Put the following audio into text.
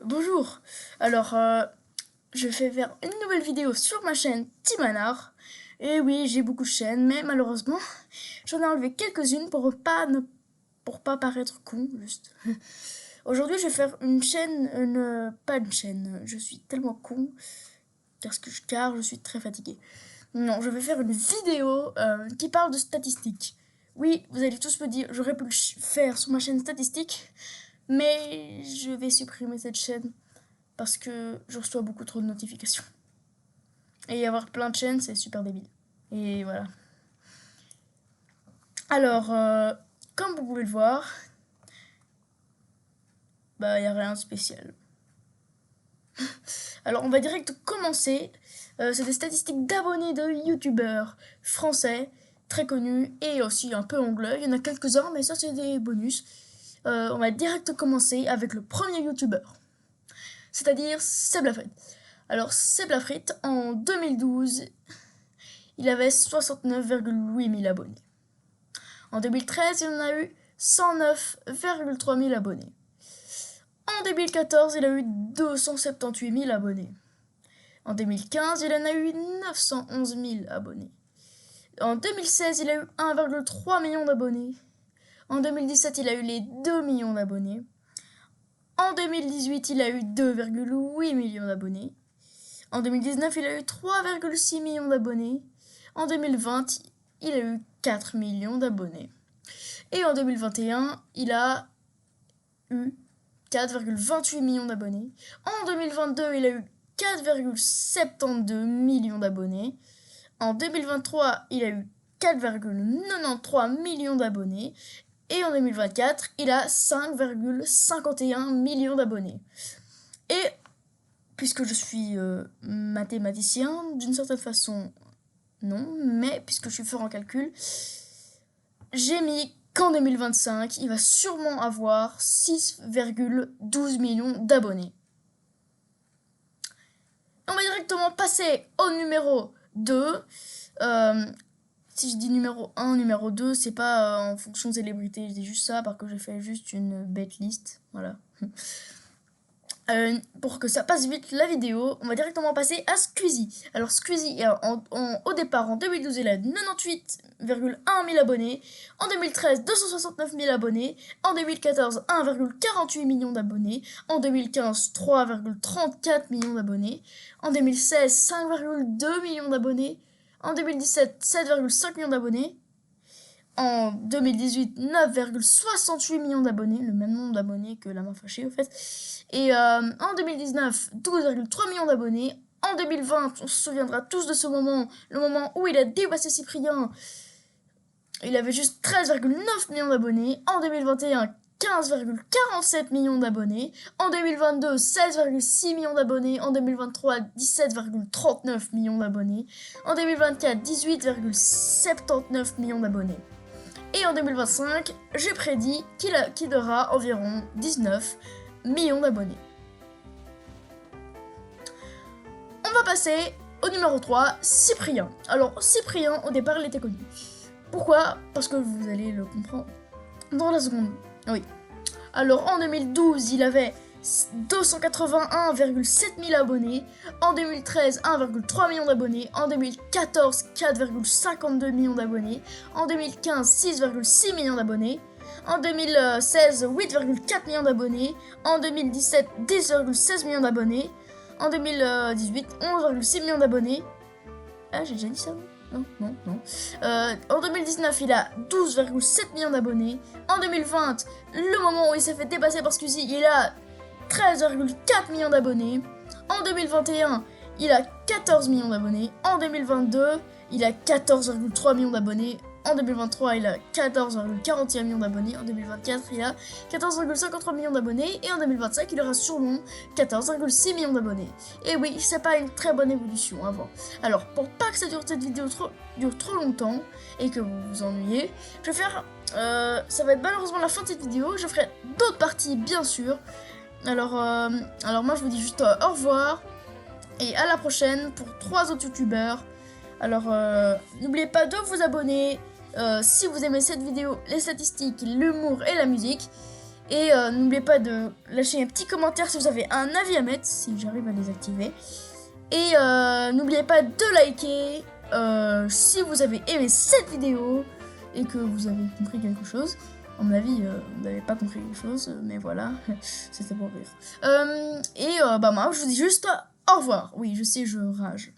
Bonjour. Alors, je vais faire une nouvelle vidéo sur ma chaîne Timanard. Et oui, j'ai beaucoup de chaînes, mais malheureusement, j'en ai enlevé quelques-unes pour pas paraître con, juste. Aujourd'hui, je vais faire une chaîne, pas une chaîne, je suis tellement con, car je suis très fatigué. Non, je vais faire une vidéo qui parle de statistiques. Oui, vous allez tous me dire, j'aurais pu le faire sur ma chaîne statistique, mais je vais supprimer cette chaîne parce que je reçois beaucoup trop de notifications. Et y avoir plein de chaînes, c'est super débile. Et voilà. Alors, comme vous pouvez le voir, bah, y a rien de spécial. Alors, on va direct commencer. C'est des statistiques d'abonnés de youtubeurs français, très connus, et aussi un peu anglais. Il y en a quelques-uns, mais ça, c'est des bonus. On va direct commencer avec le premier youtubeur, c'est-à-dire Seb Lafrite. Alors, Seb Lafrite, en 2012, il avait 69,8 000 abonnés. En 2013, il en a eu 109,3 000 abonnés. En 2014, il a eu 278 000 abonnés. En 2015, il en a eu 911 000 abonnés. En 2016, il a eu 1,3 million d'abonnés. En 2017, il a eu les 2 millions d'abonnés. En 2018, il a eu 2,8 millions d'abonnés. En 2019, il a eu 3,6 millions d'abonnés. En 2020, il a eu 4 millions d'abonnés. Et en 2021, il a eu 4,28 millions d'abonnés. En 2022, il a eu 4,72 millions d'abonnés. En 2023, il a eu 4,93 millions d'abonnés. Et en 2024, il a 5,51 millions d'abonnés. Et puisque je suis mathématicien, d'une certaine façon, non, mais puisque je suis fort en calcul, j'ai mis qu'en 2025, il va sûrement avoir 6,12 millions d'abonnés. On va directement passer au numéro 2. Si je dis numéro 1, numéro 2, c'est pas en fonction de célébrité, je dis juste ça parce que j'ai fait juste une bête liste. Voilà. Pour que ça passe vite la vidéo, on va directement passer à Squeezie. Alors Squeezie, au départ, en 2012, il a 98,1 000 abonnés. En 2013, 269 000 abonnés. En 2014, 1,48 million d'abonnés. En 2015, 3,34 millions d'abonnés. En 2016, 5,2 millions d'abonnés. En 2017, 7,5 millions d'abonnés. En 2018, 9,68 millions d'abonnés, le même nombre d'abonnés que la main fâchée au fait. Et en 2019, 12,3 millions d'abonnés. En 2020, on se souviendra tous de ce moment, le moment où il a dépassé Cyprien. Il avait juste 13,9 millions d'abonnés. En 2021, 15,47 millions d'abonnés. En 2022, 16,6 millions d'abonnés. En 2023, 17,39 millions d'abonnés. En 2024, 18,79 millions d'abonnés. Et en 2025, j'ai prédit qu'il aura environ 19 millions d'abonnés. On va passer au numéro 3, Cyprien. Alors, Cyprien, au départ, il était connu. Pourquoi ? Parce que vous allez le comprendre dans la seconde. Oui. Alors, en 2012, il avait 281,7 000 abonnés. En 2013, 1,3 million d'abonnés. En 2014, 4,52 millions d'abonnés. En 2015, 6,6 millions d'abonnés. En 2016, 8,4 millions d'abonnés. En 2017, 10,16 millions d'abonnés. En 2018, 11,6 millions d'abonnés. Ah, j'ai déjà dit ça, non. En 2019, il a 12,7 millions d'abonnés. En 2020, le moment où il s'est fait dépasser par Squeezie, il a 13,4 millions d'abonnés. En 2021, il a 14 millions d'abonnés. En 2022, il a 14,3 millions d'abonnés. En 2023, il a 14,41 millions d'abonnés. En 2024, il a 14,53 millions d'abonnés. Et en 2025, il aura sûrement 14,6 millions d'abonnés. Et oui, c'est pas une très bonne évolution avant. Alors, pour pas que cette vidéo dure trop longtemps et que vous vous ennuyez, je vais faire... ça va être malheureusement la fin de cette vidéo. Je ferai d'autres parties, bien sûr. Alors moi, je vous dis juste au revoir. Et à la prochaine pour 3 autres youtubeurs. Alors, n'oubliez pas de vous abonner si vous aimez cette vidéo, les statistiques, l'humour et la musique. Et n'oubliez pas de lâcher un petit commentaire si vous avez un avis à mettre, si j'arrive à les activer. Et n'oubliez pas de liker si vous avez aimé cette vidéo et que vous avez compris quelque chose. À mon avis, vous n'avez pas compris quelque chose, mais voilà, c'était pour rire. Moi, je vous dis juste au revoir. Oui, je sais, je rage.